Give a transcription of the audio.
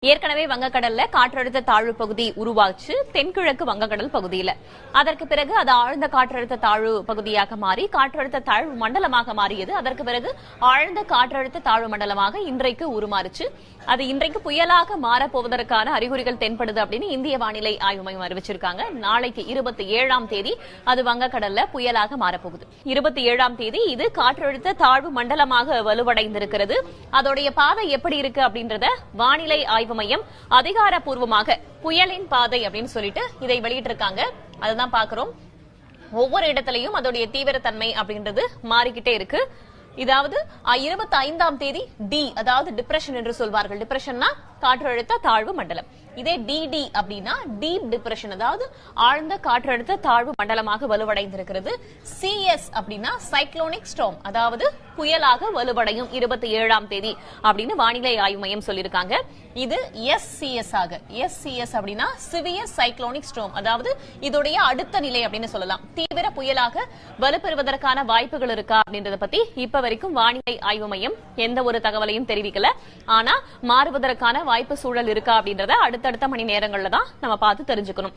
ஏற்கனவே வங்கக்கடல்ல காற்றழுத்த தாழ்வு பகுதி உருவாச்சு தென்கிழக்கு வங்கக்கடல் பகுதியில. அதற்கு பிறகு அது ஆழ்ந்த காற்றழுத்த தாழ்வு பகுதியாக மாறி காற்றழுத்த தாழ்வு மண்டலமாக மாறியது. அதற்கு பிறகு ஆழ்ந்த காற்றழுத்த தாழ்வு மண்டலமாக இன்றைக்கு உருமாறுச்சு. அது இன்றைக்கு புயலாக மாறப்போவதற்கான அறிகுறிகள் தென்படுது அப்படின்னு இந்திய வானிலை ஆய்வு மையம் அறிவிச்சிருக்காங்க. நாளைக்கு 27ஆம் தேதி அது வங்கக்கடல்ல புயலாக மாறப்போகுது. 27ஆம் தேதி இது காற்றழுத்த தாழ்வு மண்டலமாக வலுவடைந்திருக்கிறது. அதோடைய பாதை எப்படி இருக்கு அப்படின்றத வானிலை ஆய்வு மையம் அதிகாரப்பூர்வமாக புயலின் பாதை அப்படின்னு சொல்லிட்டு இதை வெளியிட்டிருக்காங்க. அதுதான் பாக்குறோம். ஒவ்வொரு இடத்திலையும் அதோடைய தீவிரத்தன்மை அப்படின்றது மாறிக்கிட்டே இருக்கு. இதாவது 25ஆம் தேதி டி, அதாவது டிப்ரெஷன் என்று சொல்வார்கள். டிப்ரெஷன்னா காற்றழுத்த தாழ்வு மண்டலம். இதே டிடி அப்படின்னா டீப் டிப்ரெஷன், அதாவது ஆழ்ந்த காற்றழுத்த தாழ்வு மண்டலமாக வலுவடைந்திருக்கிறது. சிஎஸ் அப்படின்னா சைக்ளோனிக் ஸ்டார்ம், அதாவது புயலாக வலுவடையும் 27ஆம் தேதி அப்படின்னு வானிலை ஆய்வு மையம் சொல்லியிருக்காங்க. இது எஸ்சிஎஸ் ஆக, எஸ்சிஎஸ் அப்படின்னா சிவியர் சைக்ளோனிக் ஸ்டார்ம், அதாவது இதோடைய அடுத்த நிலை அப்படின்னு சொல்லலாம். தீவிர புயலாக வலுப்பெறுவதற்கான வாய்ப்புகள் இருக்கா அப்படின்றத பத்தி இப்ப வரைக்கும் வானிலை ஆய்வு மையம் எந்த ஒரு தகவலையும் தெரிவிக்கல. ஆனா மாறுவதற்கான வாய்ப்பு சூழல் இருக்கா அப்படின்றத அடுத்தடுத்த மணி நேரங்கள்ல தான் நம்ம பார்த்து தெரிஞ்சுக்கணும்.